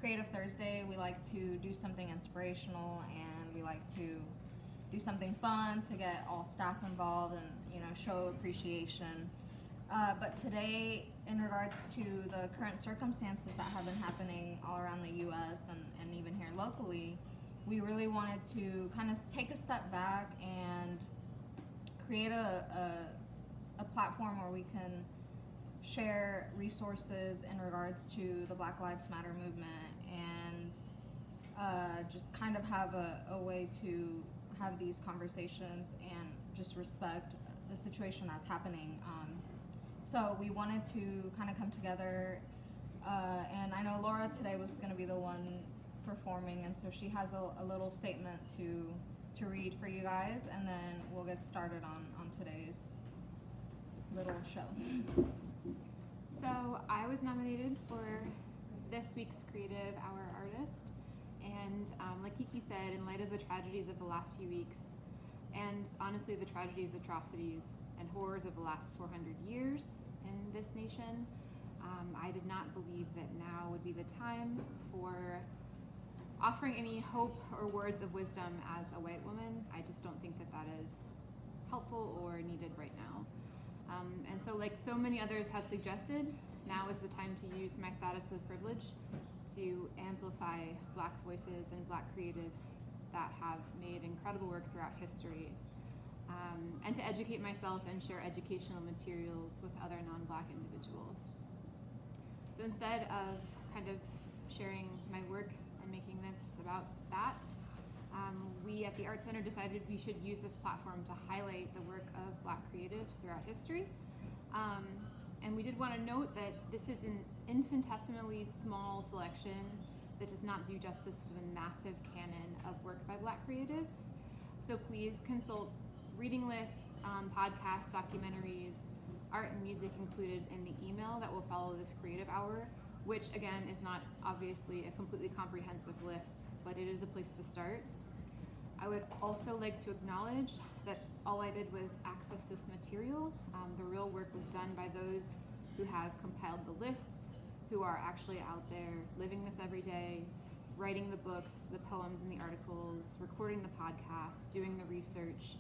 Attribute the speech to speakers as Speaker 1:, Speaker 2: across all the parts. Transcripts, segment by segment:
Speaker 1: Creative Thursday, we like to do something inspirational, and we like to do something fun to get all staff involved and, show appreciation. But today, in regards to the current circumstances that have been happening all around the U.S. and even here locally, we really wanted to kind of take a step back and create a platform where we can share resources in regards to the Black Lives Matter movement, and just kind of have a way to have these conversations and just respect the situation that's happening. So we wanted to kind of come together, and I know Laura today was going to be the one performing, and so she has a little statement to read for you guys, and then we'll get started on today's little show.
Speaker 2: So I was nominated for this week's Creative Hour Artist, and like Kiki said, in light of the tragedies of the last few weeks, and honestly the tragedies, atrocities, and horrors of the last 400 years in this nation, I did not believe that now would be the time for offering any hope or words of wisdom as a white woman. I just don't think that is helpful or needed right now. And so, like so many others have suggested, now is the time to use my status of privilege to amplify Black voices and Black creatives that have made incredible work throughout history, and to educate myself and share educational materials with other non-Black individuals. So instead of kind of sharing my work and making this about that, we at the Art Center decided we should use this platform to highlight the work of Black creatives throughout history. And we did want to note that this is an infinitesimally small selection that does not do justice to the massive canon of work by Black creatives. So please consult reading lists, podcasts, documentaries, art and music included in the email that will follow this Creative Hour, which again is not obviously a completely comprehensive list, but it is a place to start. I would also like to acknowledge that all I did was access this material. The real work was done by those who have compiled the lists, who are actually out there living this every day, writing the books, the poems and the articles, recording the podcasts, doing the research,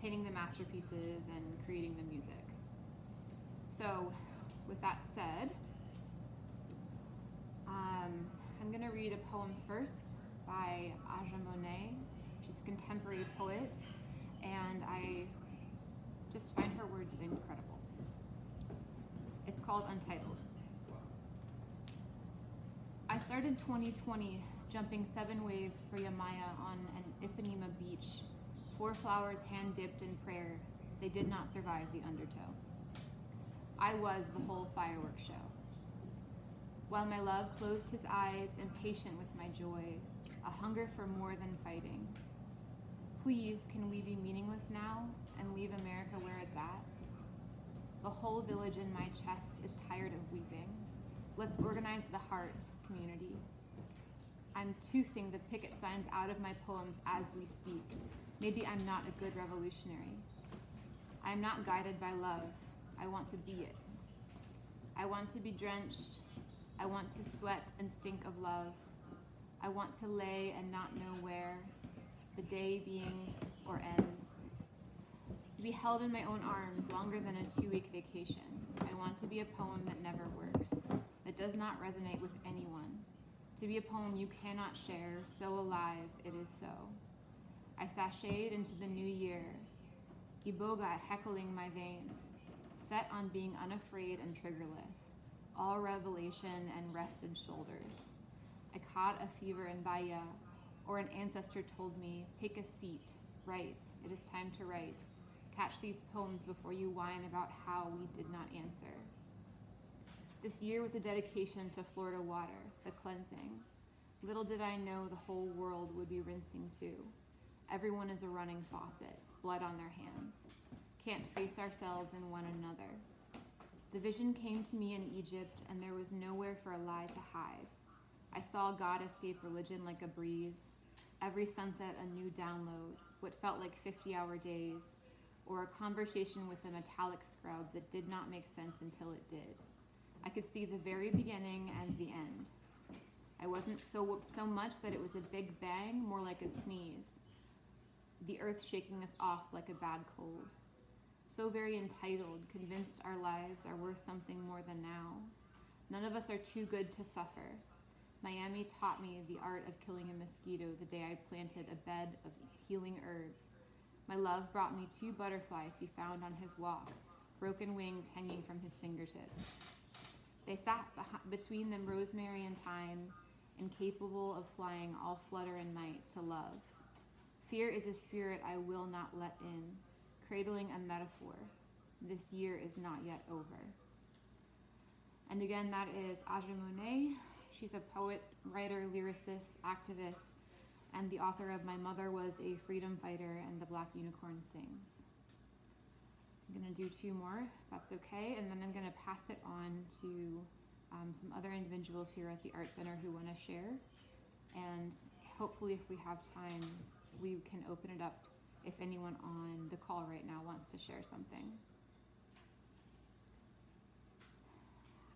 Speaker 2: painting the masterpieces, and creating the music. So with that said, I'm going to read a poem first by Aja Monet. She's a contemporary poet, and I just find her words incredible. It's called Untitled. I started 2020 jumping 7 waves for Yamaya on an Ipanema beach, 4 flowers hand-dipped in prayer. They did not survive the undertow. I was the whole fireworks show. While my love closed his eyes, impatient with my joy, a hunger for more than fighting. Please, can we be meaningless now and leave America where it's at? The whole village in my chest is tired of weeping. Let's organize the heart, community. I'm toothing the picket signs out of my poems as we speak. Maybe I'm not a good revolutionary. I am not guided by love. I want to be it. I want to be drenched. I want to sweat and stink of love. I want to lay and not know where. The day begins or ends. To be held in my own arms longer than a 2-week vacation. I want to be a poem that never works, that does not resonate with anyone. To be a poem you cannot share, so alive it is so. I sashayed into the new year, iboga heckling my veins, set on being unafraid and triggerless, all revelation and rested shoulders. I caught a fever in Bahia, or an ancestor told me, take a seat, write, it is time to write. Catch these poems before you whine about how we did not answer. This year was a dedication to Florida water, the cleansing. Little did I know the whole world would be rinsing too. Everyone is a running faucet, blood on their hands. Can't face ourselves and one another. The vision came to me in Egypt, and there was nowhere for a lie to hide. I saw God escape religion like a breeze. Every sunset a new download, what felt like 50-hour days, or a conversation with a metallic scrub that did not make sense until it did. I could see the very beginning and the end. I wasn't so much that it was a big bang, more like a sneeze. The earth shaking us off like a bad cold. So very entitled, convinced our lives are worth something more than now. None of us are too good to suffer. Miami taught me the art of killing a mosquito the day I planted a bed of healing herbs. My love brought me 2 butterflies he found on his walk, broken wings hanging from his fingertips. They sat between them rosemary and thyme, incapable of flying all flutter and might to love. Fear is a spirit I will not let in, cradling a metaphor. This year is not yet over. And again, that is Aja Monet. She's a poet, writer, lyricist, activist, and the author of My Mother Was a Freedom Fighter and The Black Unicorn Sings. I'm going to do 2 more, if that's okay, and then I'm going to pass it on to some other individuals here at the Art Center who want to share. And hopefully, if we have time, we can open it up if anyone on the call right now wants to share something.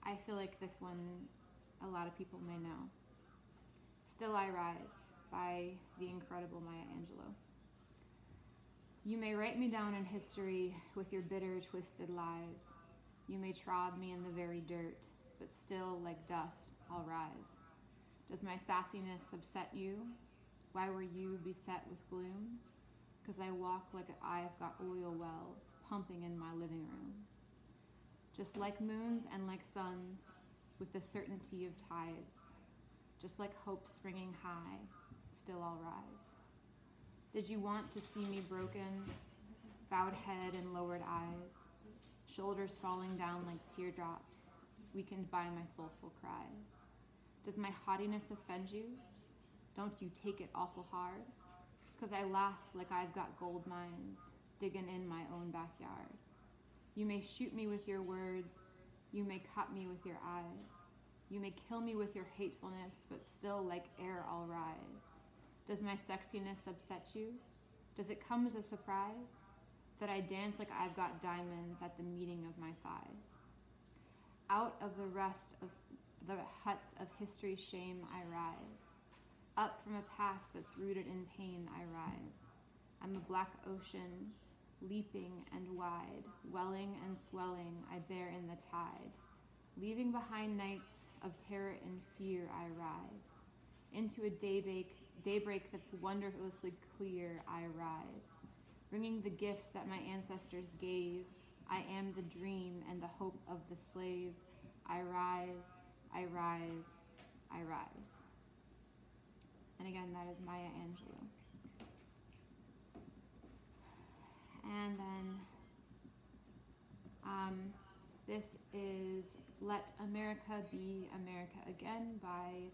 Speaker 2: I feel like this one a lot of people may know. Still I Rise by the incredible Maya Angelou. You may write me down in history with your bitter, twisted lies. You may trod me in the very dirt, but still, like dust, I'll rise. Does my sassiness upset you? Why were you beset with gloom? 'Cause I walk like I've got oil wells pumping in my living room. Just like moons and like suns, with the certainty of tides. Just like hope springing high, still I'll rise. Did you want to see me broken, bowed head and lowered eyes, shoulders falling down like teardrops, weakened by my soulful cries? Does my haughtiness offend you? Don't you take it awful hard? 'Cause I laugh like I've got gold mines, digging in my own backyard. You may shoot me with your words, you may cut me with your eyes. You may kill me with your hatefulness, but still like air I'll rise. Does my sexiness upset you? Does it come as a surprise that I dance like I've got diamonds at the meeting of my thighs? Out of the rust of the huts of history's shame I rise. Up from a past that's rooted in pain I rise. I'm a black ocean, leaping and wide, welling and swelling I bear in the tide. Leaving behind nights of terror and fear I rise. Into a daybreak that's wondrously clear I rise. Bringing the gifts that my ancestors gave, I am the dream and the hope of the slave. I rise, I rise, I rise. And again, that is Maya Angelou. And then this is Let America Be America Again by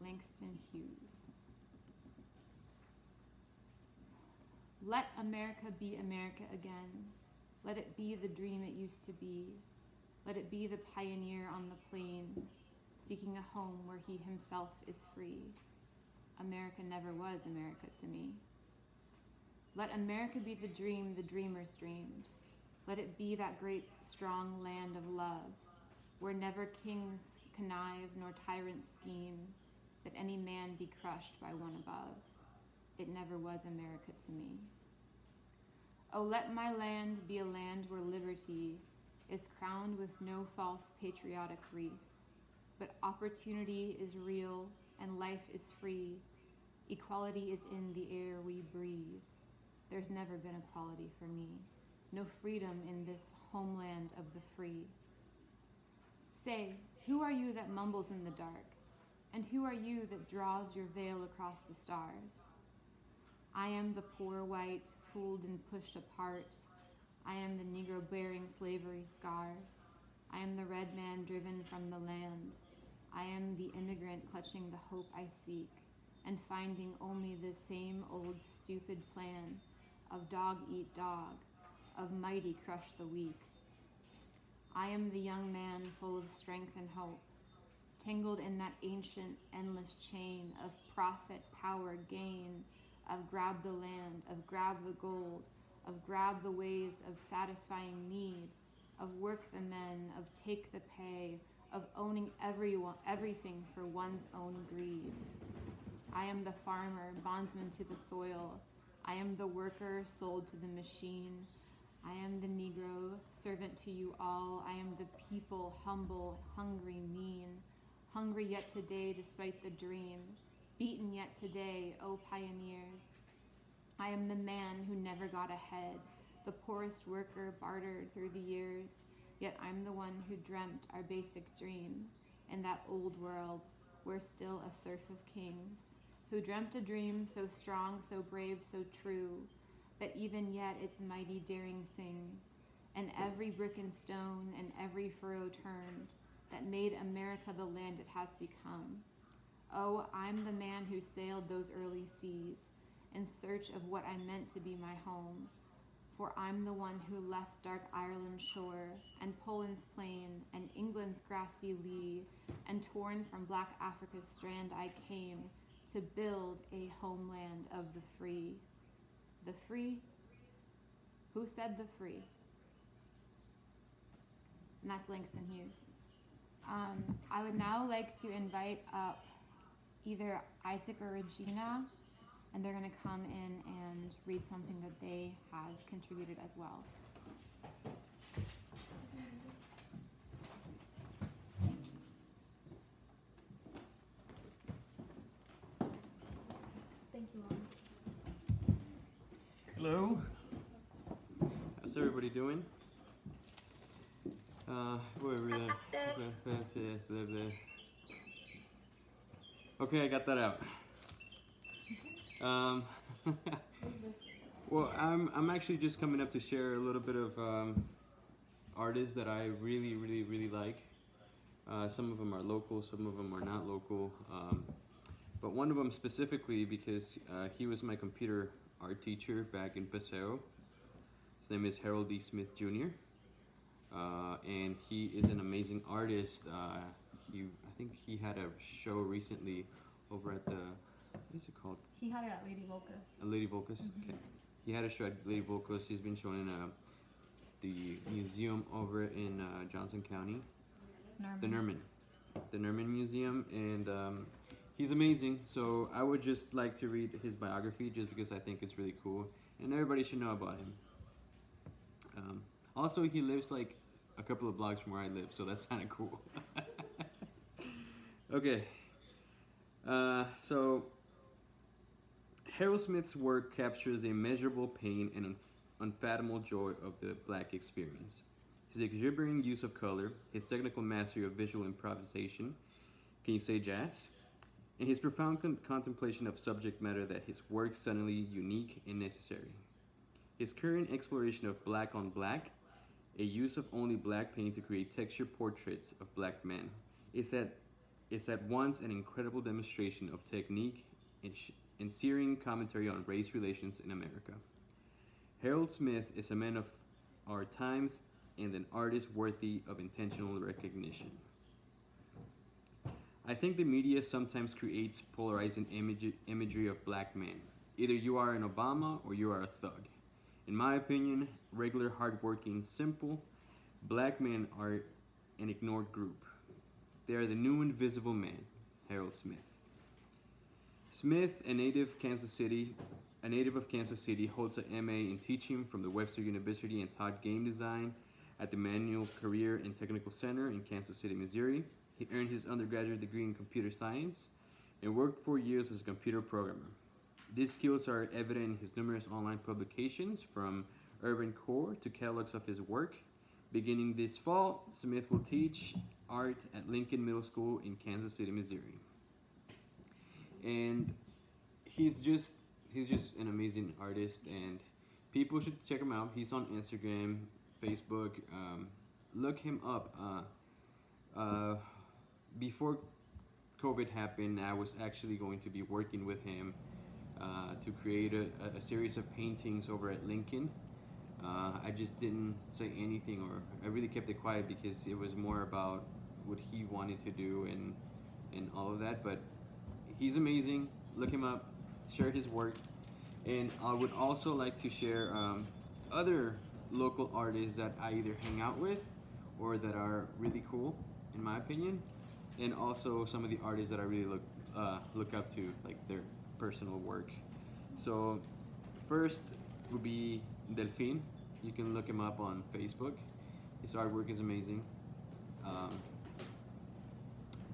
Speaker 2: Langston Hughes. Let America be America again. Let it be the dream it used to be. Let it be the pioneer on the plain, seeking a home where he himself is free. America never was America to me. Let America be the dream the dreamers dreamed. Let it be that great, strong land of love, where never kings connive nor tyrants scheme, that any man be crushed by one above. It never was America to me. Oh, let my land be a land where liberty is crowned with no false patriotic wreath, but opportunity is real and life is free. Equality is in the air we breathe. There's never been equality for me. No freedom in this homeland of the free. Say, who are you that mumbles in the dark? And who are you that draws your veil across the stars? I am the poor white, fooled and pushed apart. I am the Negro bearing slavery scars. I am the red man driven from the land. I am the immigrant clutching the hope I seek and finding only the same old stupid plan of dog eat dog, of mighty crush the weak. I am the young man full of strength and hope, tangled in that ancient, endless chain of profit, power, gain, of grab the land, of grab the gold, of grab the ways of satisfying need, of work the men, of take the pay, of owning everything for one's own greed. I am the farmer, bondsman to the soil. I am the worker, sold to the machine. I am the Negro, servant to you all. I am the people, humble, hungry, mean. Hungry yet today despite the dream. Beaten yet today, O pioneers. I am the man who never got ahead, the poorest worker bartered through the years, yet I'm the one who dreamt our basic dream in that old world where still a serf of kings, who dreamt a dream so strong, so brave, so true, that even yet its mighty daring sings, and every brick and stone and every furrow turned, that made America the land it has become. Oh, I'm the man who sailed those early seas in search of what I meant to be my home, for I'm the one who left dark Ireland's shore and Poland's plain and England's grassy lea, and torn from black Africa's strand I came to build a homeland of the free. The free? Who said the free? And that's Langston Hughes. I would now like to invite up either Isaac or Regina, and they're going to come in and read something that they have contributed as well.
Speaker 1: Thank you, Mom.
Speaker 3: Hello. How's everybody doing? Okay, I got that out. Well, I'm actually just coming up to share a little bit of artists that I really like. Some of them are local, some of them are not local. But one of them specifically because he was my computer art teacher back in Paseo. His name is Harrow Smith Jr. And he is an amazing artist. I think he had a show recently over at the, what is it called?
Speaker 1: He had it at Lady Volcas.
Speaker 3: Lady Volcas? Mm-hmm. Okay. He had a show at Lady Volcas. He's been shown in the museum over in Johnson County. The Nerman Museum. And he's amazing. So I would just like to read his biography just because I think it's really cool. And everybody should know about him. Also, he lives like a couple of blocks from where I live, so that's kind of cool. Okay. So Harrow Smith's work captures a measurable pain and unfathomable joy of the Black experience. His exuberant use of color, his technical mastery of visual improvisation, can you say jazz? And his profound contemplation of subject matter that his work suddenly unique and necessary. His current exploration of black on black, a use of only black paint to create texture portraits of black men, is at once an incredible demonstration of technique and searing commentary on race relations in America. Harrow Smith is a man of our times and an artist worthy of intentional recognition. I think the media sometimes creates polarizing imagery of black men. Either you are an Obama or you are a thug. In my opinion, regular, hardworking, simple black men are an ignored group. They are the new invisible man, Harrow Smith. Smith, a native of Kansas City, holds an MA in teaching from the Webster University and taught game design at the Manual Career and Technical Center in Kansas City, Missouri. He earned his undergraduate degree in computer science and worked 4 years as a computer programmer. These skills are evident in his numerous online publications, from Urban Core to catalogs of his work. Beginning this fall, Smith will teach art at Lincoln Middle School in Kansas City, Missouri. And he's just an amazing artist, and people should check him out. He's on Instagram, Facebook. Look him up. Before COVID happened, I was actually going to be working with him to create a series of paintings over at Lincoln. I just didn't say anything, or I really kept it quiet because it was more about what he wanted to do and all of that. But he's amazing. Look him up, share his work. And I would also like to share other local artists that I either hang out with or that are really cool. in my opinion, and also some of the artists that I really look up to, like their personal work. So first would be Delphine. You can look him up on Facebook. His artwork is amazing.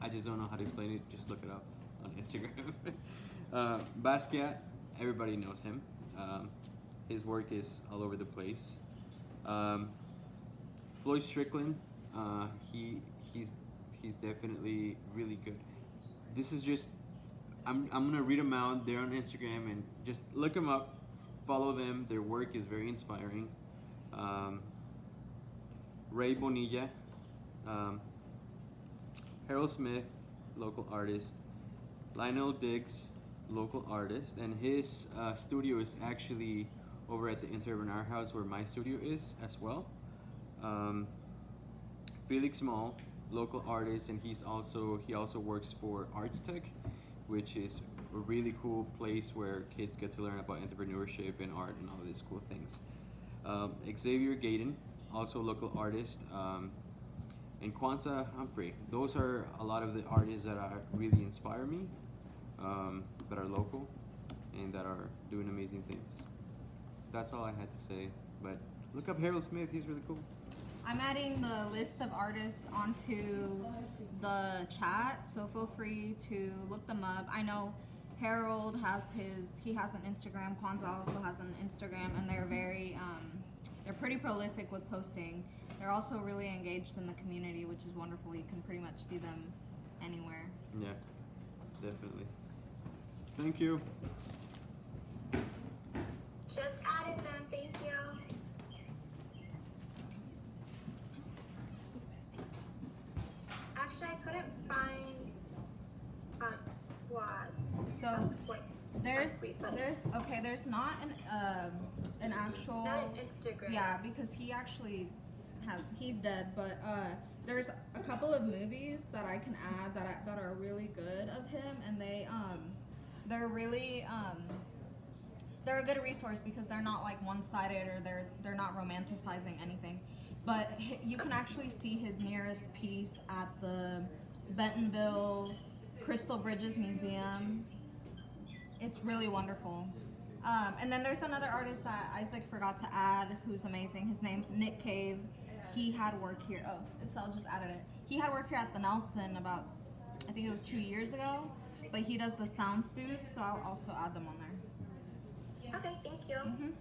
Speaker 3: I just don't know how to explain it. Just look it up on Instagram. Basquiat, everybody knows him. His work is all over the place. Floyd Strickland, he's definitely really good. This is just I'm gonna read them out. They're on Instagram and just look them up, follow them. Their work is very inspiring. Ray Bonilla, Harrow Smith, local artist. Lionel Diggs, local artist, and his studio is actually over at the Interurban Art House where my studio is as well. Felix Mall, local artist, and he also works for Arts Tech, which is a really cool place where kids get to learn about entrepreneurship and art and all these cool things. Xavier Gayden, also a local artist, and Kwanzaa Humphrey. Those are a lot of the artists that really inspire me, that are local and that are doing amazing things. That's all I had to say, but look up Harrow Smith, he's really cool.
Speaker 1: I'm adding the list of artists onto the chat, so feel free to look them up. I know Harold has an Instagram, Kwanzaa also has an Instagram, and they're pretty prolific with posting. They're also really engaged in the community, which is wonderful. You can pretty much see them anywhere.
Speaker 3: Yeah, definitely. Thank you.
Speaker 4: Just added them, thank you. Actually, I couldn't find a squad.
Speaker 1: So there's not an actual.
Speaker 4: Not an Instagram.
Speaker 1: Yeah, because he's dead. But there's a couple of movies that I can add that are really good of him, and they're really they're a good resource because they're not like one-sided or they're not romanticizing anything. But you can actually see his nearest piece at the Bentonville Crystal Bridges Museum. It's really wonderful. And then there's another artist that Isaac forgot to add who's amazing. His name's Nick Cave. He had work here. I'll just added it. He had work here at the Nelson about, I think it was 2 years ago. But he does the sound suits, so I'll also add them on there.
Speaker 4: Okay, thank you.
Speaker 1: Mm-hmm.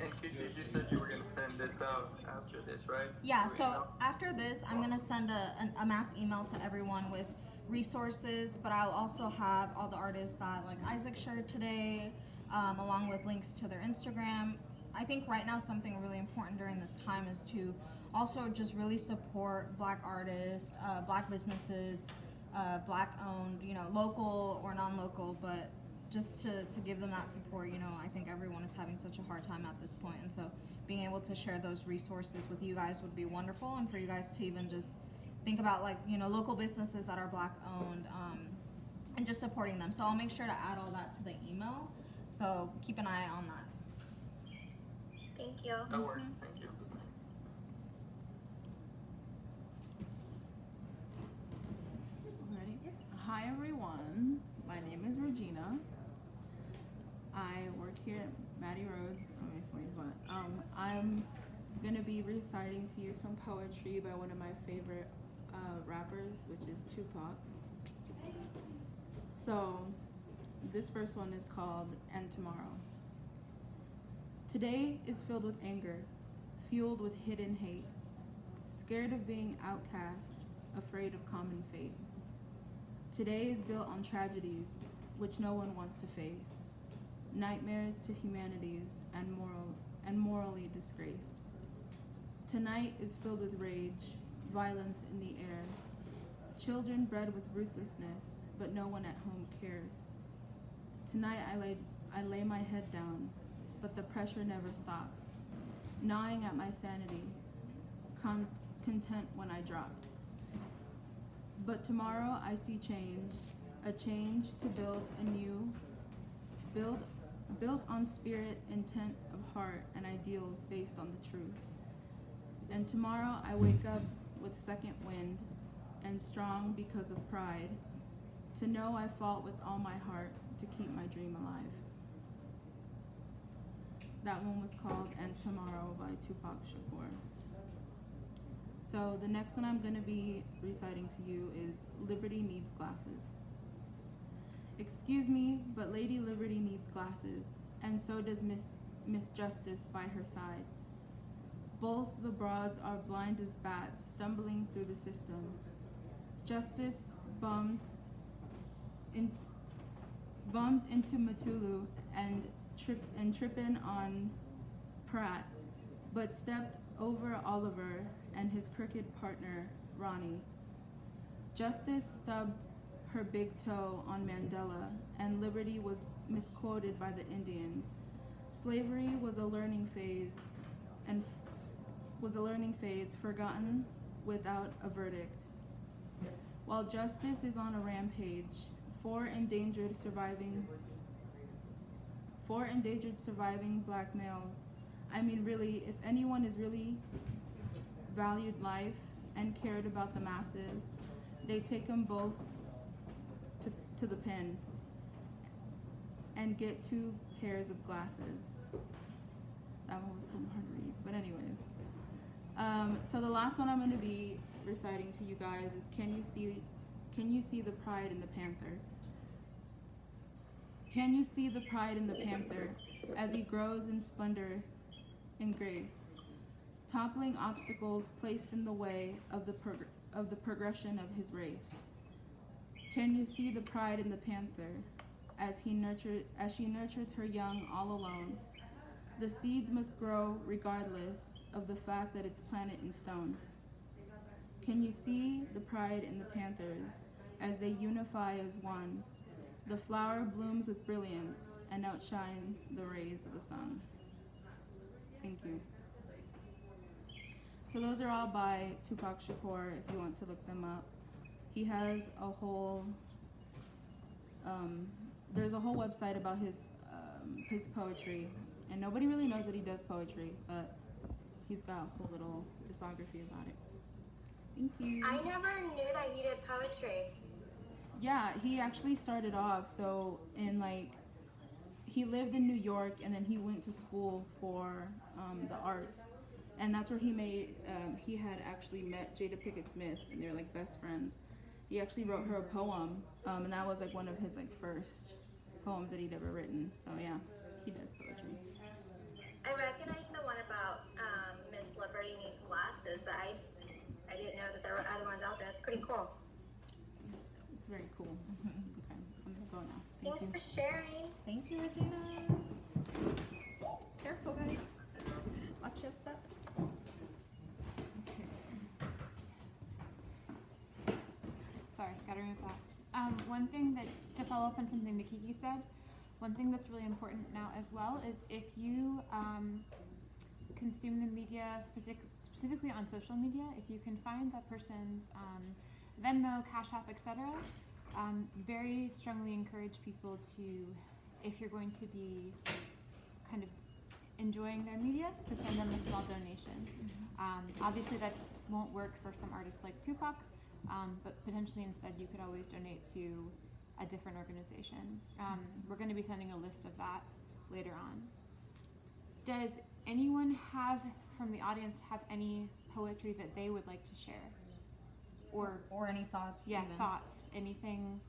Speaker 5: And Kiki, you said you were going to send this out after this, right?
Speaker 1: Yeah,
Speaker 5: Through
Speaker 1: so
Speaker 5: email?
Speaker 1: after this, I'm going to send a mass email to everyone with resources, but I'll also have all the artists that like Isaac shared today, along with links to their Instagram. I think right now something really important during this time is to also just really support Black artists, Black businesses, Black owned, local or non-local, but just to give them that support. I think everyone is having such a hard time at this point, and so being able to share those resources with you guys would be wonderful, and for you guys to even just think about local businesses that are Black owned, and just supporting them. So I'll make sure to add all that to the email, so keep an eye on that.
Speaker 4: Thank you.
Speaker 5: That works, thank you.
Speaker 2: Ready? Hi everyone, my name is Regina. I work here at Maddie Rhodes, obviously, but I'm gonna be reciting to you some poetry by one of my favorite rappers, which is Tupac. So, this first one is called And Tomorrow. Today is filled with anger, fueled with hidden hate, scared of being outcast, afraid of common fate. Today is built on tragedies which no one wants to face, nightmares to humanities and morally disgraced. Tonight is filled with rage, violence in the air, children bred with ruthlessness, but no one at home cares. Tonight I lay my head down, but the pressure never stops, gnawing at my sanity, content when I dropped. But tomorrow I see change, a change to build anew, built on spirit, intent of heart, and ideals based on the truth. And tomorrow I wake up with second wind,
Speaker 6: and strong because of pride, to know I fought with all my heart to keep my dream alive. That one was called And Tomorrow by Tupac Shakur. So the next one I'm going to be reciting to you is Liberty Needs Glasses. Excuse me, but Lady Liberty needs glasses, and so does Miss Justice by her side. Both the broads are blind as bats, stumbling through the system. Justice bumped into Matulu and tripping on Pratt, but stepped over Oliver and his crooked partner, Ronnie. Justice stubbed her big toe on Mandela, and Liberty was misquoted by the Indians. Slavery was a learning phase, forgotten without a verdict. While justice is on a rampage, four endangered surviving black males. I mean, really, if anyone is really valued life and cared about the masses, they take them both to the pen and get 2 pairs of glasses. That one was kind of hard to read, but anyways. So the last one I'm going to be reciting to you guys is Can you see the pride in the panther? Can you see the pride in the panther as he grows in splendor and grace, toppling obstacles placed in the way of the progression of his race? Can you see the pride in the panther as she nurtures her young all alone? The seeds must grow regardless of the fact that it's planted in stone. Can you see the pride in the panthers as they unify as one? The flower blooms with brilliance and outshines the rays of the sun. Thank you. So those are all by Tupac Shakur if you want to look them up. He has a whole, there's a whole website about his poetry, and nobody really knows that he does poetry, but he's got a whole little discography about it. Thank you.
Speaker 4: I never knew that you did poetry.
Speaker 6: Yeah, he actually started off, so he lived in New York, and then he went to school for the arts, and that's where he had actually met Jada Pinkett Smith, and they're like best friends. He actually wrote her a poem, and that was like one of his like first poems that he'd ever written. So yeah, he does poetry.
Speaker 4: I recognize the one about Miss Liberty needs glasses, but I didn't know that there were other ones out there. That's pretty cool.
Speaker 6: It's very cool. Okay, I'm gonna go now.
Speaker 4: Thanks for sharing.
Speaker 1: Thank you, Regina. Careful, guys. Watch your step.
Speaker 2: Sorry, gotta remove that. One thing that, to follow up on something that Kiki said, one thing that's really important now as well is if you consume the media, specifically on social media, if you can find that person's Venmo, Cash App, etc., very strongly encourage people to, if you're going to be kind of enjoying their media, to send them a small donation. Obviously that won't work for some artists like Tupac, but potentially instead you could always donate to a different organization. We're going to be sending a list of that later on. Does anyone from the audience have any poetry that they would like to share?
Speaker 1: Or any thoughts?
Speaker 2: Yeah,
Speaker 1: even.
Speaker 2: thoughts. Anything?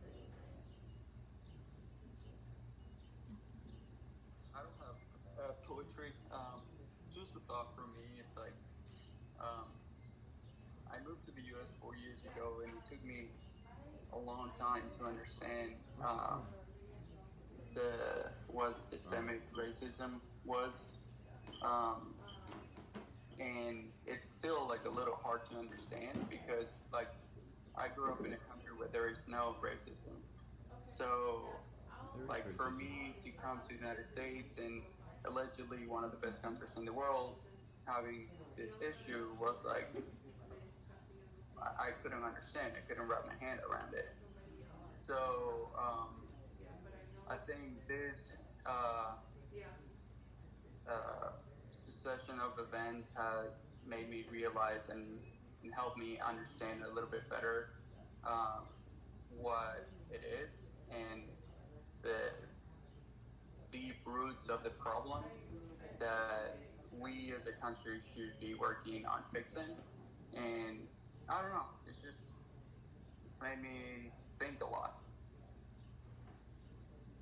Speaker 5: I don't have poetry. Just a thought for me. It's like I moved to the U.S. 4 years ago, and it took me a long time to understand what systemic racism was, and it's still like a little hard to understand because like I grew up in a country where there is no racism. So like for me to come to the United States and allegedly one of the best countries in the world having this issue was like I couldn't understand. I couldn't wrap my hand around it. So I think this succession of events has made me realize and helped me understand a little bit better what it is and the deep roots of the problem that we as a country should be working on fixing. And I don't know, it's made me think a lot.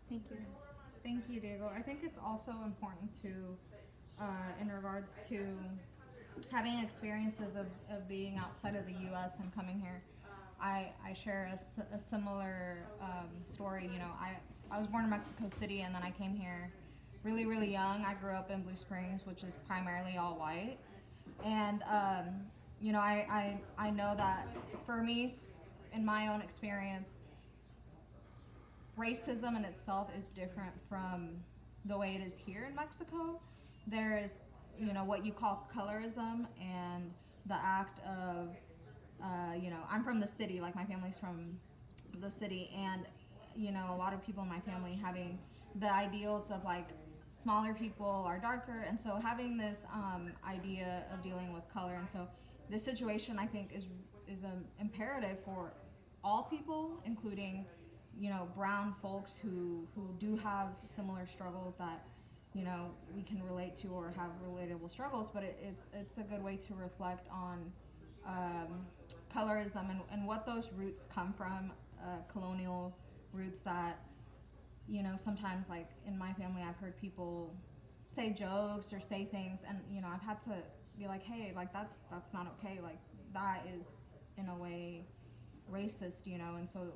Speaker 2: Thank you.
Speaker 1: Thank you, Diego. I think it's also important to, in regards to having experiences of being outside of the U.S. and coming here. I share a similar story. You know, I was born in Mexico City, and then I came here really, really young. I grew up in Blue Springs, which is primarily all white. And, you know, I know that for me, in my own experience, racism in itself is different from the way it is here in Mexico. There is, you know, what you call colorism, and the act of, you know, I'm from the city, like my family's from the city, and, you know, a lot of people in my family having the ideals of like smaller people are darker, and so having this idea of dealing with color, and so this situation I think is an imperative for all people, including, you know, brown folks who do have similar struggles that, you know, we can relate to or have relatable struggles, but it's a good way to reflect on colorism and what those roots come from, colonial roots that, you know, sometimes like in my family I've heard people say jokes or say things, and, you know, I've had to be like, hey, like that's not okay, like that is in a way racist, you know. And so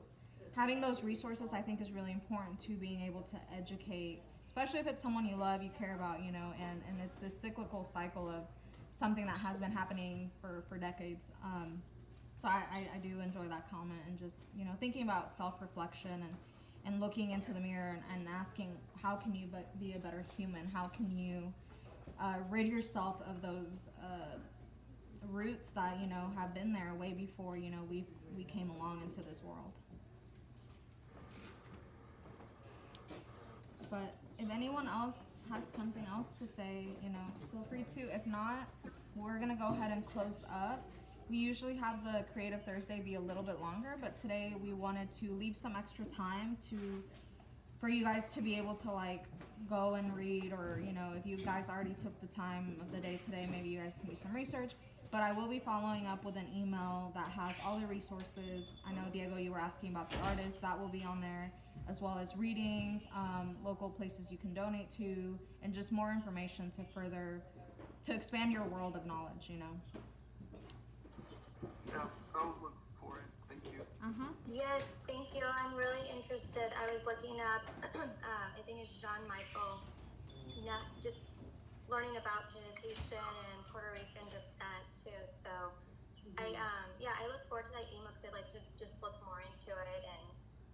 Speaker 1: having those resources I think is really important to being able to educate, especially if it's someone you love, you care about, you know, and it's this cyclical cycle of something that has been happening for decades. So I do enjoy that comment, and just, you know, thinking about self-reflection and looking into the mirror and asking, how can you be a better human? How can you rid yourself of those roots that, you know, have been there way before, you know, we came along into this world. But if anyone else has something else to say, you know, feel free to. If not, we're gonna go ahead and close up. We usually have the Creative Thursday be a little bit longer, but today we wanted to leave some extra time for you guys to be able to like go and read, or, you know, if you guys already took the time of the day today, maybe you guys can do some research. But I will be following up with an email that has all the resources. I know, Diego, you were asking about the artists. That will be on there, as well as readings, local places you can donate to, and just more information to expand your world of knowledge, you know.
Speaker 5: Yeah, I'll look for it. Thank you.
Speaker 4: Yes, thank you. I'm really interested. I was looking up, I think it's Jean-Michel, just learning about his Haitian and Puerto Rican descent too. So I look forward to that email because I'd like to just look more into it and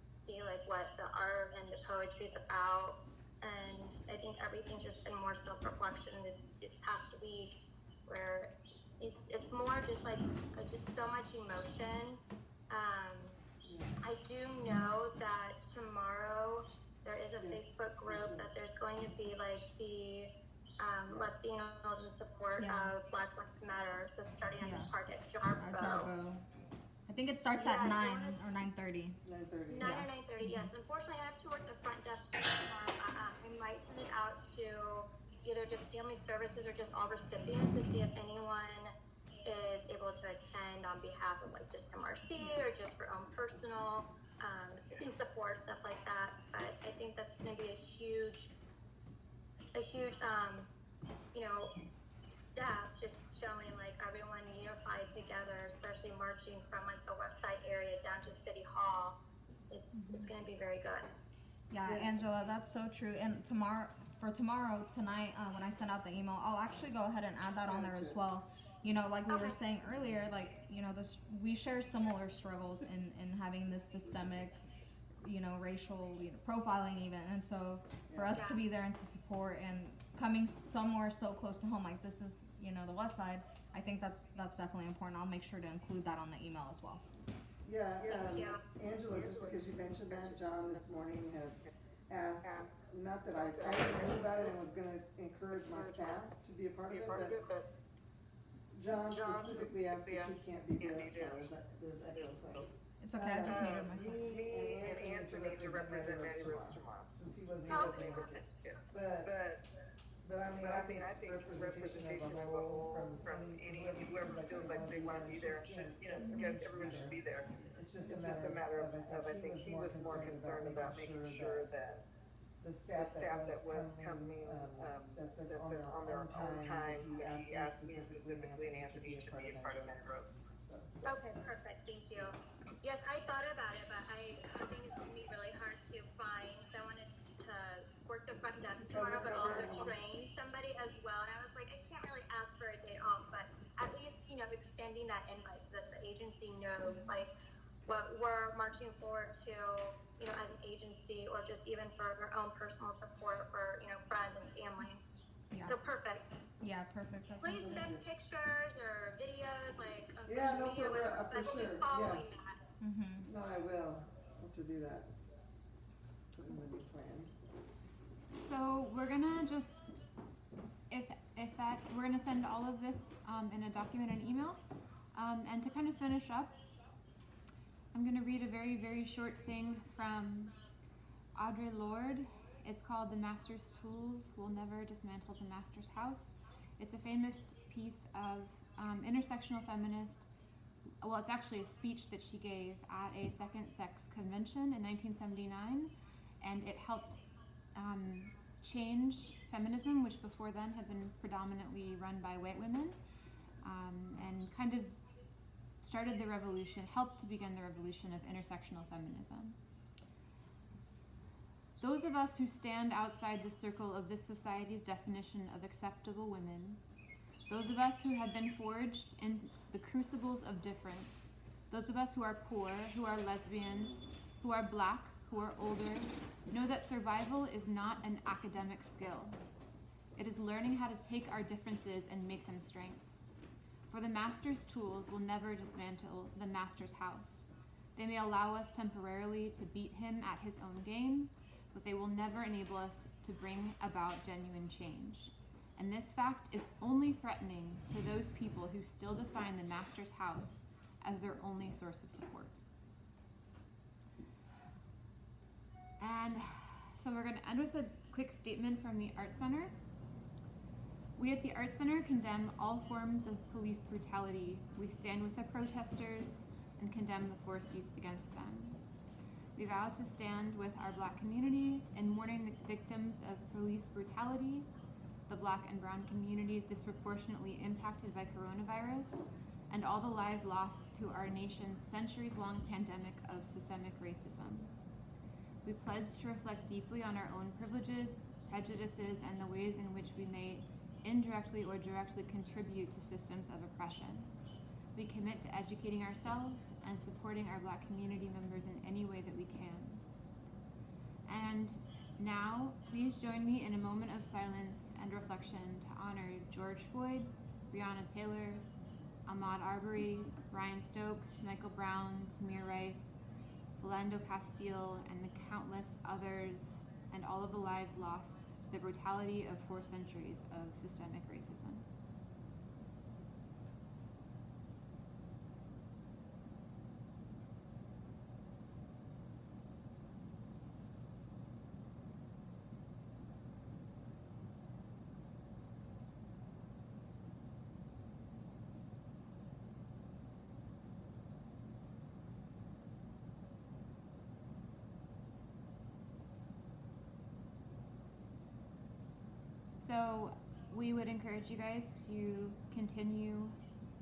Speaker 4: see like what the art and the poetry is about. And I think everything's just been more self-reflection this past week, where it's more just like just so much emotion. I do know that tomorrow there is a Facebook group that there's going to be like the Latinos in support of Black Lives Matter. So starting at the park at Jarbo.
Speaker 1: I think it starts at 9 or 9:30.
Speaker 4: 9 or 9:30, yes. Unfortunately, I have to work the front desk tomorrow. I might send it out to either just family services or just all recipients to see if anyone is able to attend on behalf of like just MRC or just for own personal support, stuff like that. But I think that's going to be a huge you know, step, just showing like everyone unified together, especially marching from like the West Side area down to City Hall. It's going to be very good.
Speaker 1: Yeah, Angela, that's so true. And tomorrow, tonight, when I send out the email, I'll actually go ahead and add that on there as well. You know, like we were saying earlier, like, you know, we share similar struggles in having this systemic, you know, racial, you know, profiling even. And so for us to be there and to support and coming somewhere so close to home, like this is, you know, the West Side, I think that's definitely important. I'll make sure to include that on the email as well.
Speaker 7: Yeah, Angela, just because you mentioned that, John this morning had asked, not that I knew about it and was going to encourage my staff to be a part of it, but John specifically asked if he can't be there. There's echo.
Speaker 1: It's okay, I just muted myself.
Speaker 7: Me and Anthony to represent Manny Rose tomorrow, since he wasn't able to make it. But I mean, I think representation as a whole, from any whoever feels like they want to be there, should, everyone should be there. It's just a matter of I think he was more concerned about making sure that the staff that was coming, that's on their own time, he asked me specifically and Anthony to be a part of Manny Rose.
Speaker 4: Okay, perfect. Thank you. Yes, I thought about it, but I think it's gonna be really hard to find someone to work the front desk tomorrow, but also train somebody as well. And I was like, I can't really ask for a day off, but at least extending that invite so that the agency knows like what we're marching forward to, as an agency, or just even for their own personal support for friends and family.
Speaker 1: Yeah.
Speaker 4: So perfect.
Speaker 1: Yeah, perfect. That
Speaker 4: Please
Speaker 1: sounds
Speaker 4: send
Speaker 1: good.
Speaker 4: pictures or videos like on
Speaker 7: Yeah,
Speaker 4: social
Speaker 7: no,
Speaker 4: media,
Speaker 7: for
Speaker 4: whatever,
Speaker 7: real,
Speaker 4: because I
Speaker 7: for
Speaker 4: will be
Speaker 7: sure,
Speaker 4: following
Speaker 7: yeah.
Speaker 4: that.
Speaker 1: Mm-hmm.
Speaker 7: No, I will. I'll have to do that. Put in the new plan.
Speaker 2: So we're gonna just, we're gonna send all of this in a document and email. And to kind of finish up, I'm gonna read a very, very short thing from Audre Lorde. It's called "The Master's Tools Will Never Dismantle the Master's House." It's a famous piece of intersectional feminist. Well, it's actually a speech that she gave at a second sex convention in 1979, and it helped change feminism, which before then had been predominantly run by white women, and kind of started the revolution, helped to begin the revolution of intersectional feminism. Those of us who stand outside the circle of this society's definition of acceptable women, those of us who have been forged in the crucibles of difference, those of us who are poor, who are lesbians, who are black, who are older, know that survival is not an academic skill. It is learning how to take our differences and make them strengths. For the master's tools will never dismantle the master's house. They may allow us temporarily to beat him at his own game, but they will never enable us to bring about genuine change. And this fact is only threatening to those people who still define the master's house as their only source of support. And so we're going to end with a quick statement from the Art Center. We at the Art Center condemn all forms of police brutality. We stand with the protesters and condemn the force used against them. We vow to stand with our Black community in mourning the victims of police brutality, the Black and Brown communities disproportionately impacted by coronavirus, and all the lives lost to our nation's centuries-long pandemic of systemic racism. We pledge to reflect deeply on our own privileges, prejudices, and the ways in which we may indirectly or directly contribute to systems of oppression. We commit to educating ourselves and supporting our Black community members in any way that we can. And now, please join me in a moment of silence and reflection to honor George Floyd, Breonna Taylor, Ahmaud Arbery, Ryan Stokes, Michael Brown, Tamir Rice, Philando Castile, and the countless others, and all of the lives lost to the brutality of 4 centuries of systemic racism. So we would encourage you guys to continue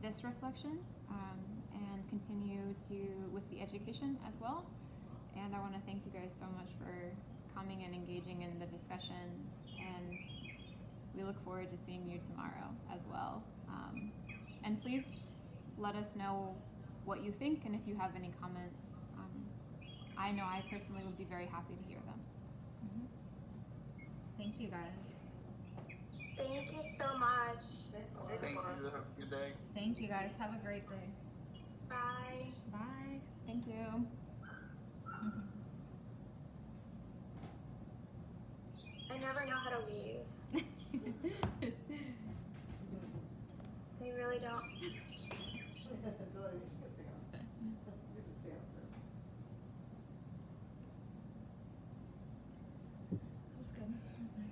Speaker 2: this reflection and continue with the education as well. And I want to thank you guys so much for coming and engaging in the discussion. And we look forward to seeing you tomorrow as well. And please let us know what you think and if you have any comments. I know I personally would be very happy to hear them.
Speaker 1: Mm-hmm. Thank you guys.
Speaker 4: Thank you so much.
Speaker 5: Thank you. Have a good day.
Speaker 1: Thank you guys. Have a great day.
Speaker 4: Bye.
Speaker 1: Bye.
Speaker 2: Thank you.
Speaker 1: Mm-hmm.
Speaker 4: I never know how to leave. I really don't.
Speaker 7: So you can stay on. You just stay on for
Speaker 1: good. That's nice.